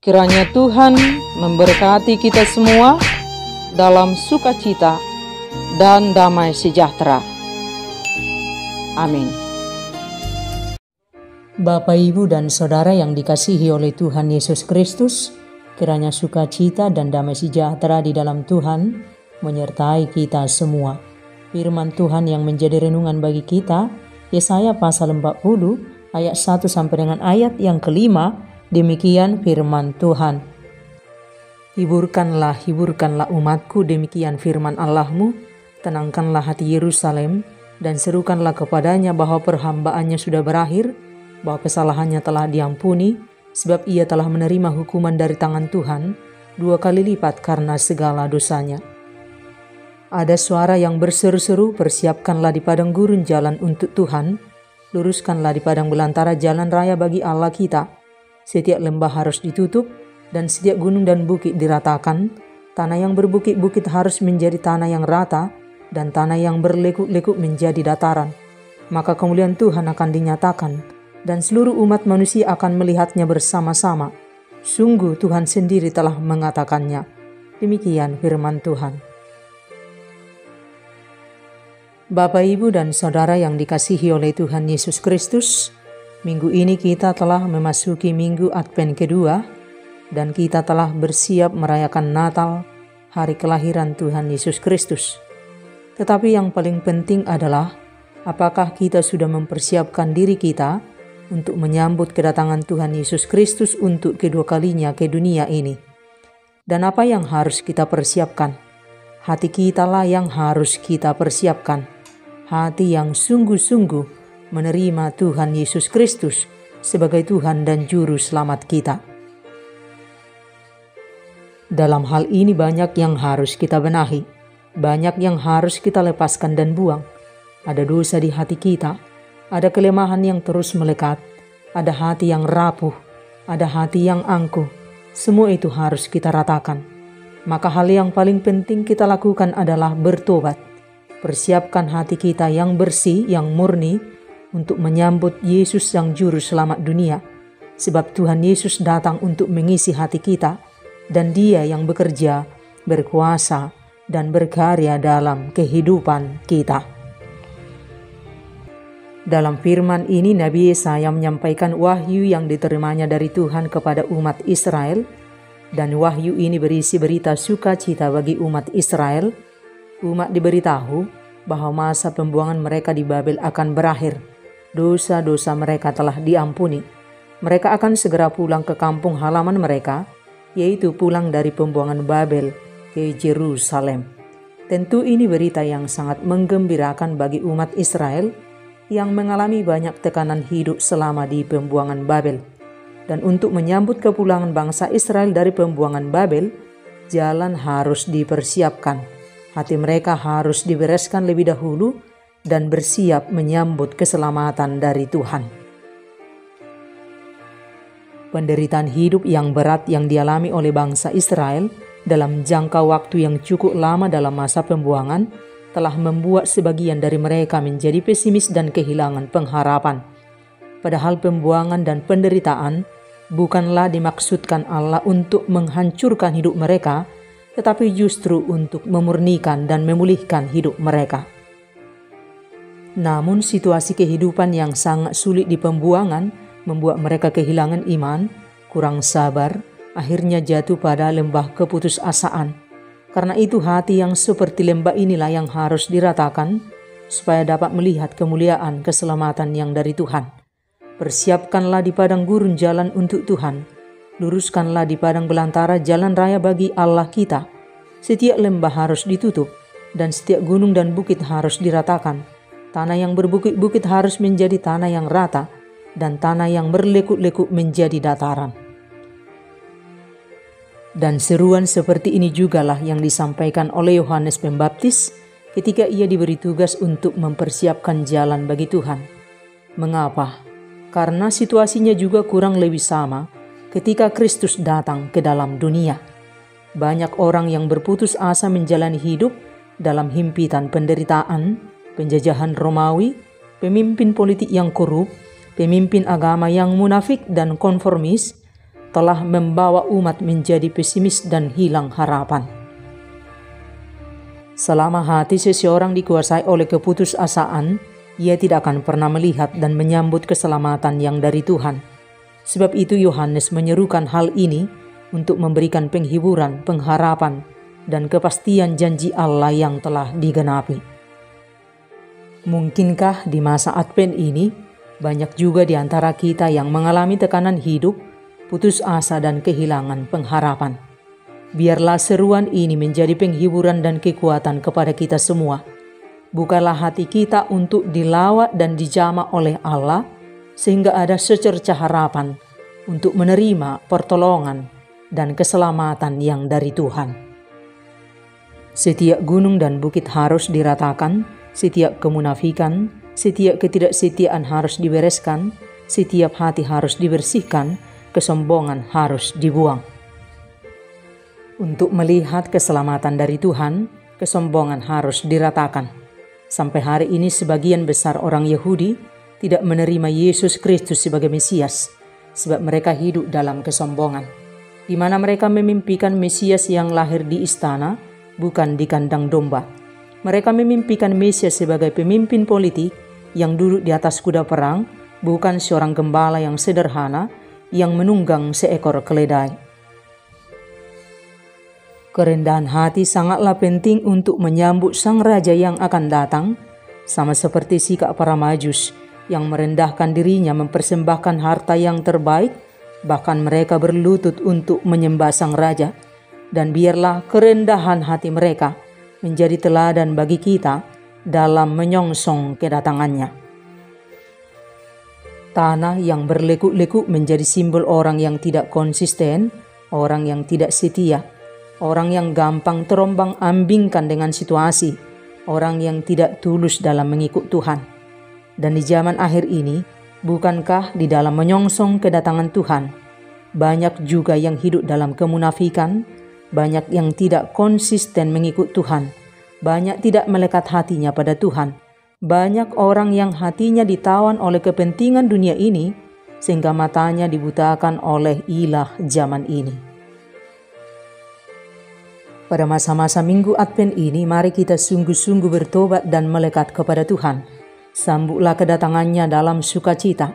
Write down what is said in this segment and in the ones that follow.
Kiranya Tuhan memberkati kita semua dalam sukacita dan damai sejahtera. Amin. Bapak, Ibu, dan Saudara yang dikasihi oleh Tuhan Yesus Kristus, kiranya sukacita dan damai sejahtera di dalam Tuhan menyertai kita semua. Firman Tuhan yang menjadi renungan bagi kita, Yesaya pasal 40 ayat 1 sampai dengan ayat yang kelima. Demikian firman Tuhan. Hiburkanlah umatku, demikian firman Allahmu. Tenangkanlah hati Yerusalem dan serukanlah kepadanya bahwa perhambaannya sudah berakhir, bahwa kesalahannya telah diampuni, sebab ia telah menerima hukuman dari tangan Tuhan 2 kali lipat karena segala dosanya. Ada suara yang berseru-seru, persiapkanlah di padang gurun jalan untuk Tuhan, luruskanlah di padang belantara jalan raya bagi Allah kita. Setiap lembah harus ditutup dan setiap gunung dan bukit diratakan. Tanah yang berbukit-bukit harus menjadi tanah yang rata dan tanah yang berlekuk-lekuk menjadi dataran. Maka kemuliaan Tuhan akan dinyatakan dan seluruh umat manusia akan melihatnya bersama-sama. Sungguh Tuhan sendiri telah mengatakannya. Demikian firman Tuhan. Bapak, Ibu, dan Saudara yang dikasihi oleh Tuhan Yesus Kristus, minggu ini kita telah memasuki minggu Advent kedua dan kita telah bersiap merayakan Natal, hari kelahiran Tuhan Yesus Kristus. Tetapi yang paling penting adalah apakah kita sudah mempersiapkan diri kita untuk menyambut kedatangan Tuhan Yesus Kristus untuk kedua kalinya ke dunia ini. Dan apa yang harus kita persiapkan? Hati kita lah yang harus kita persiapkan. Hati yang sungguh-sungguh menerima Tuhan Yesus Kristus sebagai Tuhan dan Juru Selamat kita. Dalam hal ini banyak yang harus kita benahi, banyak yang harus kita lepaskan dan buang. Ada dosa di hati kita, ada kelemahan yang terus melekat, ada hati yang rapuh, ada hati yang angkuh. Semua itu harus kita ratakan. Maka hal yang paling penting kita lakukan adalah bertobat. Persiapkan hati kita yang bersih, yang murni, untuk menyambut Yesus yang Juru Selamat dunia. Sebab Tuhan Yesus datang untuk mengisi hati kita, dan Dia yang bekerja, berkuasa, dan berkarya dalam kehidupan kita. Dalam firman ini Nabi Yesaya menyampaikan wahyu yang diterimanya dari Tuhan kepada umat Israel, dan wahyu ini berisi berita sukacita bagi umat Israel. Umat diberitahu bahwa masa pembuangan mereka di Babel akan berakhir. Dosa-dosa mereka telah diampuni. Mereka akan segera pulang ke kampung halaman mereka, yaitu pulang dari pembuangan Babel ke Yerusalem. Tentu ini berita yang sangat menggembirakan bagi umat Israel yang mengalami banyak tekanan hidup selama di pembuangan Babel. Dan untuk menyambut kepulangan bangsa Israel dari pembuangan Babel, jalan harus dipersiapkan. Hati mereka harus dibereskan lebih dahulu dan bersiap menyambut keselamatan dari Tuhan. Penderitaan hidup yang berat yang dialami oleh bangsa Israel dalam jangka waktu yang cukup lama dalam masa pembuangan telah membuat sebagian dari mereka menjadi pesimis dan kehilangan pengharapan. Padahal pembuangan dan penderitaan bukanlah dimaksudkan Allah untuk menghancurkan hidup mereka, tetapi justru untuk memurnikan dan memulihkan hidup mereka. Namun situasi kehidupan yang sangat sulit di pembuangan membuat mereka kehilangan iman, kurang sabar, akhirnya jatuh pada lembah keputusasaan. Karena itu hati yang seperti lembah inilah yang harus diratakan supaya dapat melihat kemuliaan keselamatan yang dari Tuhan. Persiapkanlah di padang gurun jalan untuk Tuhan. Luruskanlah di padang belantara jalan raya bagi Allah kita. Setiap lembah harus ditutup dan setiap gunung dan bukit harus diratakan. Tanah yang berbukit-bukit harus menjadi tanah yang rata, dan tanah yang berlekuk-lekuk menjadi dataran. Dan seruan seperti ini jugalah yang disampaikan oleh Yohanes Pembaptis ketika ia diberi tugas untuk mempersiapkan jalan bagi Tuhan. Mengapa? Karena situasinya juga kurang lebih sama ketika Kristus datang ke dalam dunia. Banyak orang yang berputus asa menjalani hidup dalam himpitan penderitaan, penjajahan Romawi, pemimpin politik yang korup, pemimpin agama yang munafik dan konformis, telah membawa umat menjadi pesimis dan hilang harapan. Selama hati seseorang dikuasai oleh keputusasaan, ia tidak akan pernah melihat dan menyambut keselamatan yang dari Tuhan. Sebab itu Yohanes menyerukan hal ini untuk memberikan penghiburan, pengharapan, dan kepastian janji Allah yang telah digenapi. Mungkinkah di masa Advent ini, banyak juga di antara kita yang mengalami tekanan hidup, putus asa dan kehilangan pengharapan. Biarlah seruan ini menjadi penghiburan dan kekuatan kepada kita semua. Bukalah hati kita untuk dilawat dan dijamah oleh Allah, sehingga ada secercah harapan untuk menerima pertolongan dan keselamatan yang dari Tuhan. Setiap gunung dan bukit harus diratakan, setiap kemunafikan, setiap ketidaksetiaan harus dibereskan, setiap hati harus dibersihkan, kesombongan harus dibuang. Untuk melihat keselamatan dari Tuhan, kesombongan harus diratakan. Sampai hari ini sebagian besar orang Yahudi tidak menerima Yesus Kristus sebagai Mesias, sebab mereka hidup dalam kesombongan, di mana mereka memimpikan Mesias yang lahir di istana, bukan di kandang domba. Mereka memimpikan Mesias sebagai pemimpin politik yang duduk di atas kuda perang, bukan seorang gembala yang sederhana yang menunggang seekor keledai. Kerendahan hati sangatlah penting untuk menyambut Sang Raja yang akan datang, sama seperti sikap para Majus yang merendahkan dirinya mempersembahkan harta yang terbaik, bahkan mereka berlutut untuk menyembah Sang Raja. Dan biarlah kerendahan hati mereka menjadi teladan bagi kita dalam menyongsong kedatangannya. Tanah yang berlekuk-lekuk menjadi simbol orang yang tidak konsisten, orang yang tidak setia, orang yang gampang terombang-ambingkan dengan situasi, orang yang tidak tulus dalam mengikut Tuhan. Dan di zaman akhir ini, bukankah di dalam menyongsong kedatangan Tuhan, banyak juga yang hidup dalam kemunafikan, banyak yang tidak konsisten mengikut Tuhan, banyak tidak melekat hatinya pada Tuhan, banyak orang yang hatinya ditawan oleh kepentingan dunia ini, sehingga matanya dibutakan oleh ilah zaman ini. Pada masa-masa minggu Advent ini, mari kita sungguh-sungguh bertobat dan melekat kepada Tuhan. Sambutlah kedatangannya dalam sukacita.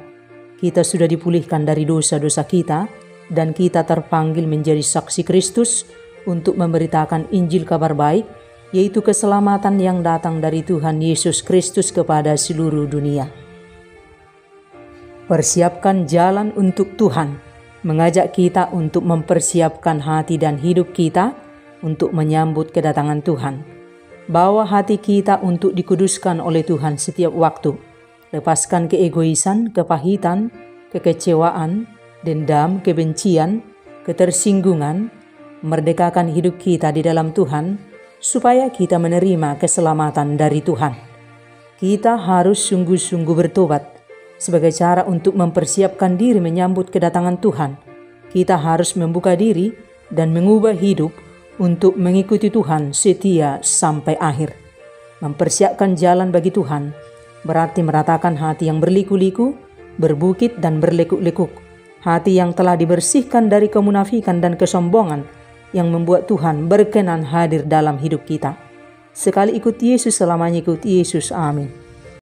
Kita sudah dipulihkan dari dosa-dosa kita, dan kita terpanggil menjadi saksi Kristus untuk memberitakan Injil kabar baik, yaitu keselamatan yang datang dari Tuhan Yesus Kristus kepada seluruh dunia. Persiapkan jalan untuk Tuhan, mengajak kita untuk mempersiapkan hati dan hidup kita untuk menyambut kedatangan Tuhan. Bawa hati kita untuk dikuduskan oleh Tuhan setiap waktu. Lepaskan keegoisan, kepahitan, kekecewaan, dendam, kebencian, ketersinggungan. Merdekakan hidup kita di dalam Tuhan, supaya kita menerima keselamatan dari Tuhan. Kita harus sungguh-sungguh bertobat sebagai cara untuk mempersiapkan diri menyambut kedatangan Tuhan. Kita harus membuka diri dan mengubah hidup untuk mengikuti Tuhan setia sampai akhir. Mempersiapkan jalan bagi Tuhan berarti meratakan hati yang berliku-liku, berbukit dan berlekuk-lekuk. Hati yang telah dibersihkan dari kemunafikan dan kesombongan yang membuat Tuhan berkenan hadir dalam hidup kita. Sekali ikut Yesus, selamanya ikut Yesus. Amin.